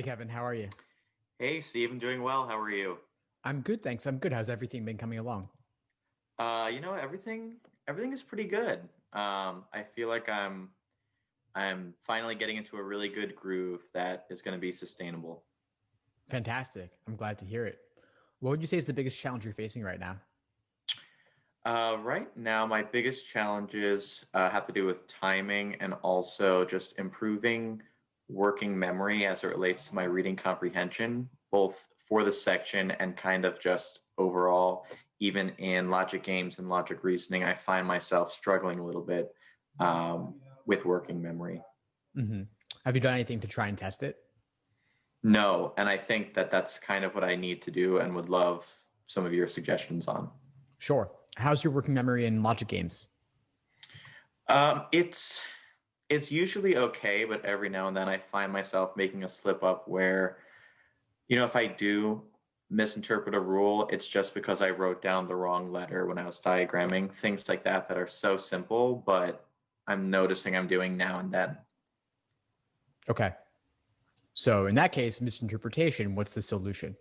Kevin. How are you? Hey Steve, I'm doing well. How are you? I'm good, thanks. I'm good. How's everything been coming along? Everything is pretty good. I feel like I'm finally getting into a really good groove that is going to be sustainable. Fantastic. I'm glad to hear it. What would you say is the biggest challenge you're facing right now? Right now, my biggest challenges have to do with timing and also just improving working memory as it relates to my reading comprehension, both for the section and kind of just overall. Even in logic games and logic reasoning, I find myself struggling a little bit with working memory. hmm Have you done anything to try and test it? No, and I think that that's kind of what I need to do and would love some of your suggestions on. Sure. How's your working memory in logic games? Um, it's it's usually okay, but every now and then I find myself making a slip up where, if I do misinterpret a rule, it's just because I wrote down the wrong letter when I was diagramming, things like that that are so simple, but I'm noticing I'm doing now and then. Okay. So in that case, misinterpretation, what's the solution?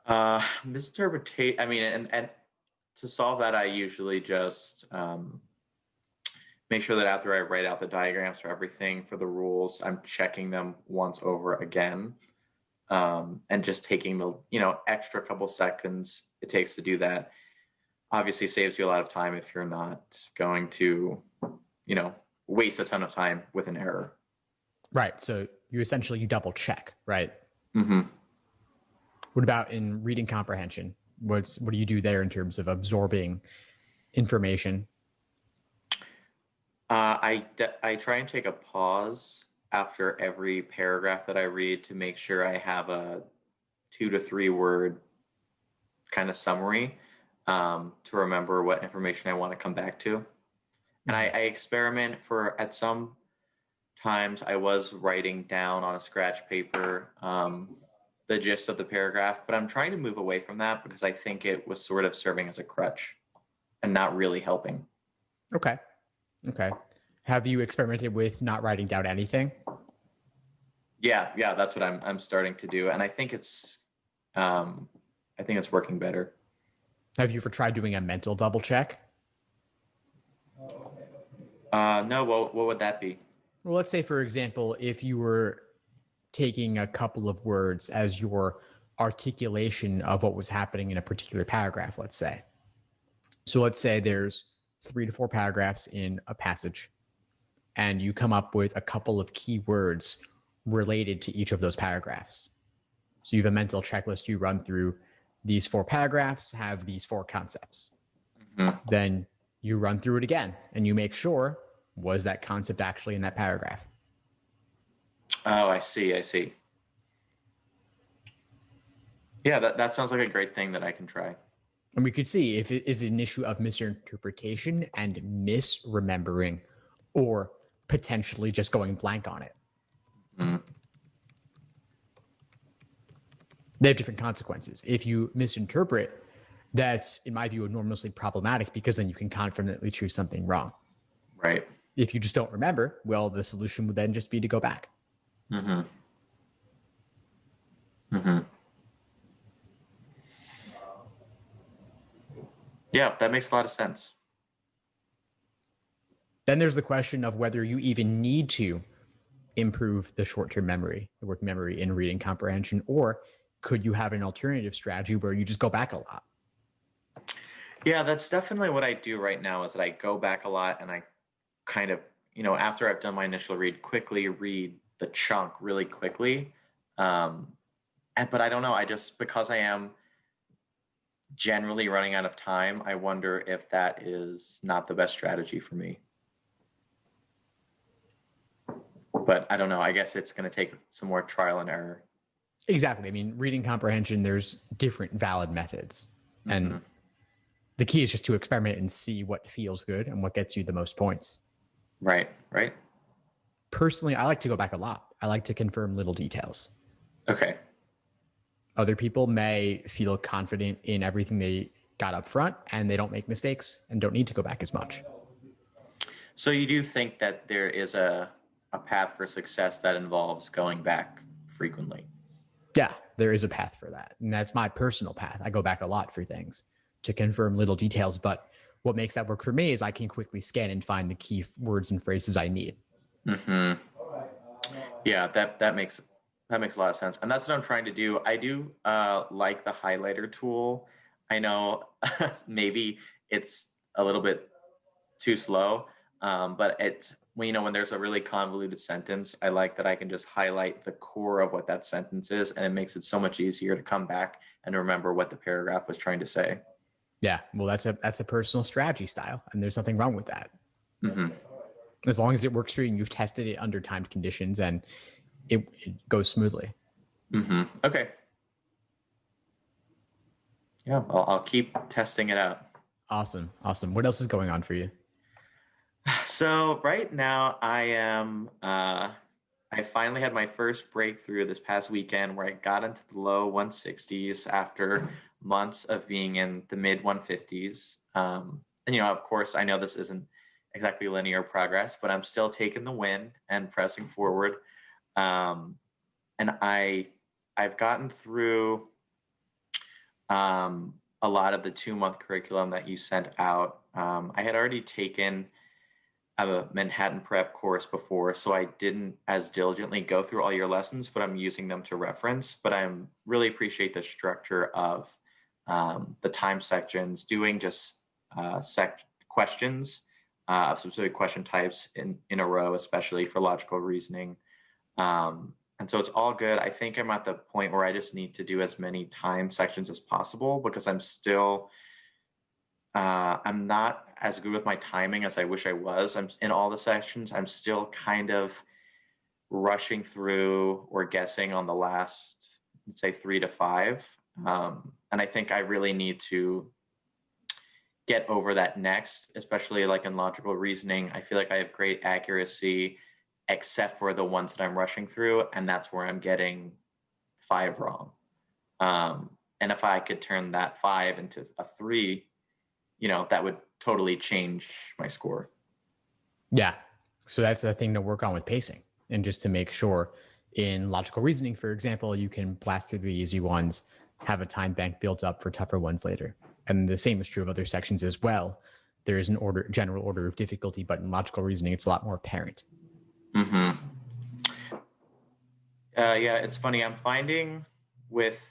Misinterpretate, I mean, and to solve that, I usually just make sure that after I write out the diagrams for everything for the rules, I'm checking them once over again, and just taking the extra couple seconds it takes to do that. Obviously, saves you a lot of time if you're not going to you know waste a ton of time with an error. Right. So you double check, right? Hmm. What about in reading comprehension? What do you do there in terms of absorbing information? I try and take a pause after every paragraph that I read to make sure I have a 2 to 3 word kind of summary, to remember what information I want to come back to. And I experiment for at some times I was writing down on a scratch paper the gist of the paragraph, but I'm trying to move away from that because I think it was sort of serving as a crutch and not really helping. Okay. Okay. Have you experimented with not writing down anything? Yeah, yeah, that's what I'm starting to do, and um, I think it's working better. Have you ever tried doing a mental double check? No, what would that be? Well, let's say, for example, if you were taking a couple of words as your articulation of what was happening in a particular paragraph, let's say. So let's say there's 3 to 4 paragraphs in a passage, and you come up with a couple of key words related to each of those paragraphs. So you have a mental checklist you run through these 4 paragraphs, have these 4 concepts. Mhm. Then you run through it again and you make sure, was that concept actually in that paragraph? Oh, I see, I see. Yeah, that sounds like a great thing that I can try. And we could see if it is an issue of misinterpretation and misremembering, or potentially just going blank on it. Mm. They have different consequences. If you misinterpret, that's, in my view, enormously problematic because then you can confidently choose something wrong. Right. If you just don't remember, well, the solution would then just be to go back. Mm-hmm. Mm-hmm. Yeah, that makes a lot of sense. Then there's the question of whether you even need to improve the short-term memory, the working memory in reading comprehension, or could you have an alternative strategy where you just go back a lot? Yeah, that's definitely what I do right now is that I go back a lot and I kind of, after I've done my initial read, quickly read the chunk really quickly. Um, but I don't know, I just, because I am generally running out of time, I wonder if that is not the best strategy for me. But I don't know. I guess it's going to take some more trial and error. Exactly. I mean, reading comprehension, there's different valid methods. Hmm. And the key is just to experiment and see what feels good and what gets you the most points. Right, right. Personally, I like to go back a lot. I like to confirm little details. Okay. Other people may feel confident in everything they got up front and they don't make mistakes and don't need to go back as much. So you do think that there is a path for success that involves going back frequently. Yeah, there is a path for that. And that's my personal path. I go back a lot for things to confirm little details. But what makes that work for me is I can quickly scan and find the key words and phrases I need. Mm-hmm. Yeah, that makes a lot of sense, and that's what I'm trying to do. I do like the highlighter tool. I know maybe it's a little bit too slow, but it's when there's a really convoluted sentence, I like that I can just highlight the core of what that sentence is, and it makes it so much easier to come back and remember what the paragraph was trying to say. Yeah, well, that's a personal strategy style, and there's nothing wrong with that. Mm-hmm. As long as it works for you and you've tested it under timed conditions and it goes smoothly. Mm-hmm. Okay. Yeah, I'll keep testing it out. Awesome. What else is going on for you? So right now I finally had my first breakthrough this past weekend where I got into the low 160s after months of being in the mid 150s. And of course, I know this isn't exactly linear progress, but I'm still taking the win and pressing forward. And I've gotten through a lot of the 2-month curriculum that you sent out. I had already taken a Manhattan prep course before, so I didn't as diligently go through all your lessons, but I'm using them to reference. But I really appreciate the structure of the time sections, doing just questions of specific question types in a row, especially for logical reasoning. And so it's all good. I think I'm at the point where I just need to do as many time sections as possible because I'm not as good with my timing as I wish I was. I'm in all the sections. I'm still kind of rushing through or guessing on the last, let's say 3 to 5. And I think I really need to get over that next, especially like in logical reasoning. I feel like I have great accuracy, except for the ones that I'm rushing through. And that's where I'm getting 5 wrong. And if I could turn that 5 into a 3, that would totally change my score. Yeah. So that's the thing to work on with pacing, and just to make sure in logical reasoning, for example, you can blast through the easy ones, have a time bank built up for tougher ones later. And the same is true of other sections as well. There is an general order of difficulty, but in logical reasoning, it's a lot more apparent. Mm-hmm. Yeah, it's funny. I'm finding with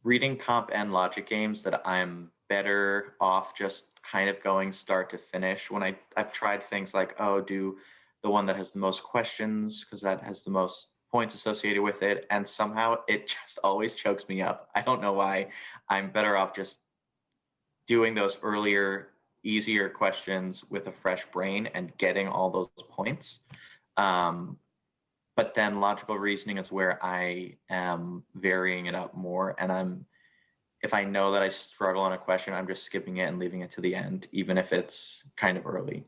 reading comp and logic games that I'm better off just kind of going start to finish. When I've tried things like, do the one that has the most questions because that has the most points associated with it, and somehow it just always chokes me up. I don't know why. I'm better off just doing those earlier, easier questions with a fresh brain and getting all those points. But then logical reasoning is where I am varying it up more, and if I know that I struggle on a question, I'm just skipping it and leaving it to the end, even if it's kind of early.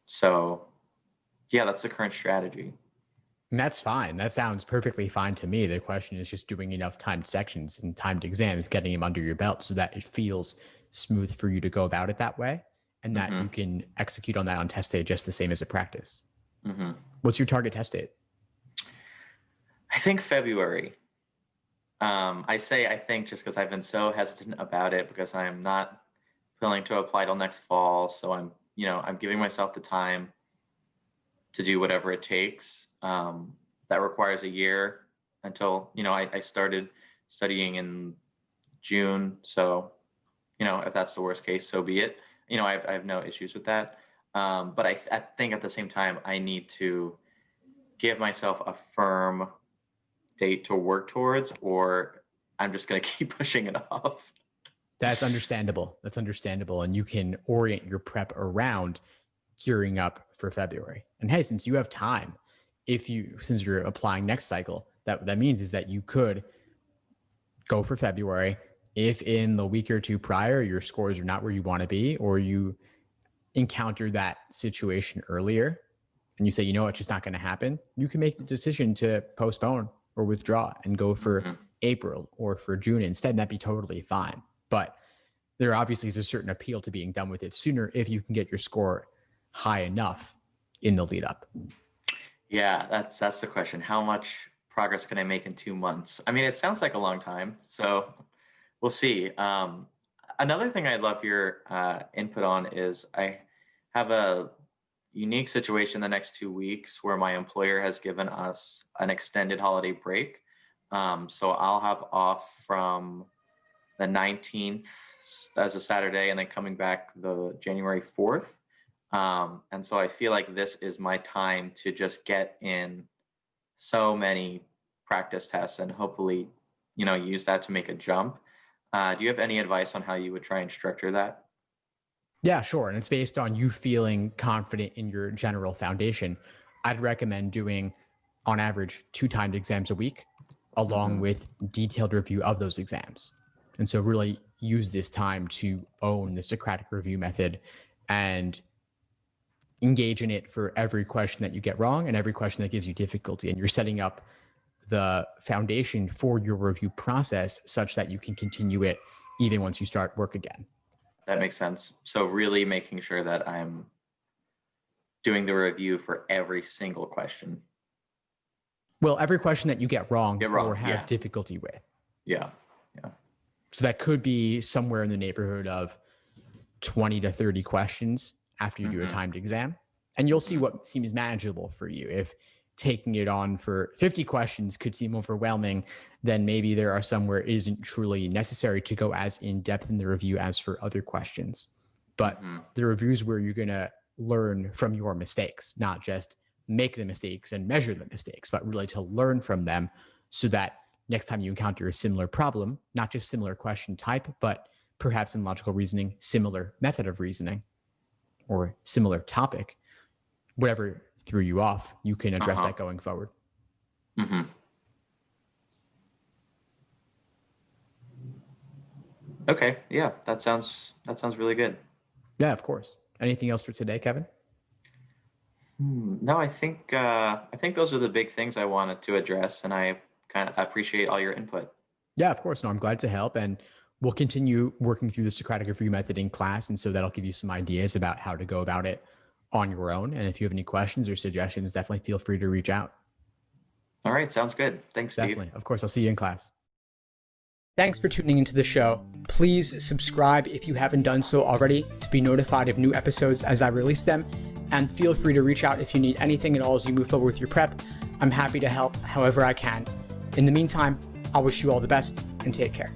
So yeah, that's the current strategy. And that's fine. That sounds perfectly fine to me. The question is just doing enough timed sections and timed exams, getting them under your belt so that it feels smooth for you to go about it that way, and that you can execute on that on test day just the same as a practice. Mm-hmm. What's your target test date? I think February. I think just because I've been so hesitant about it because I'm not willing to apply till next fall. So I'm giving myself the time to do whatever it takes. That requires a year until, I started studying in June. So, if that's the worst case, so be it. I have no issues with that. But I think at the same time, I need to give myself a firm date to work towards, or I'm just going to keep pushing it off. That's understandable. And you can orient your prep around gearing up for February. And hey, since you have time, since you're applying next cycle, that means is that you could go for February. If in the week or two prior, your scores are not where you want to be, or you encounter that situation earlier and you say, it's just not going to happen, you can make the decision to postpone or withdraw and go for April or for June instead. And that'd be totally fine. But there obviously is a certain appeal to being done with it sooner if you can get your score high enough in the lead up? Yeah, that's the question. How much progress can I make in 2 months? I mean, it sounds like a long time, so we'll see. Another thing I'd love your input on is I have a unique situation the next 2 weeks where my employer has given us an extended holiday break. So I'll have off from the 19th as a Saturday and then coming back the January 4th. And so I feel like this is my time to just get in so many practice tests and hopefully, use that to make a jump. Do you have any advice on how you would try and structure that? Yeah, sure. And it's based on you feeling confident in your general foundation. I'd recommend doing, on average, 2 timed exams a week, along with detailed review of those exams. And so really use this time to own the Socratic review method and engage in it for every question that you get wrong and every question that gives you difficulty. And you're setting up the foundation for your review process such that you can continue it even once you start work again. That makes sense. So really making sure that I'm doing the review for every single question. Well, every question that you get wrong or have yeah. difficulty with. Yeah. So that could be somewhere in the neighborhood of 20 to 30 questions after you do a timed exam. And you'll see what seems manageable for you. If taking it on for 50 questions could seem overwhelming, then maybe there are some where it isn't truly necessary to go as in depth in the review as for other questions. But the reviews where you're going to learn from your mistakes, not just make the mistakes and measure the mistakes, but really to learn from them so that next time you encounter a similar problem, not just similar question type, but perhaps in logical reasoning, similar method of reasoning or similar topic, whatever threw you off, you can address that going forward. Okay. Yeah, that sounds really good. Yeah, of course. Anything else for today, Kevin? No, I think those are the big things I wanted to address, and I kind of appreciate all your input. Yeah, of course. No, I'm glad to help. And we'll continue working through the Socratic review method in class. And so that'll give you some ideas about how to go about it on your own. And if you have any questions or suggestions, definitely feel free to reach out. All right. Sounds good. Thanks, Steve. Definitely. Of course. I'll see you in class. Thanks for tuning into the show. Please subscribe if you haven't done so already to be notified of new episodes as I release them. And feel free to reach out if you need anything at all as you move forward with your prep. I'm happy to help however I can. In the meantime, I'll wish you all the best and take care.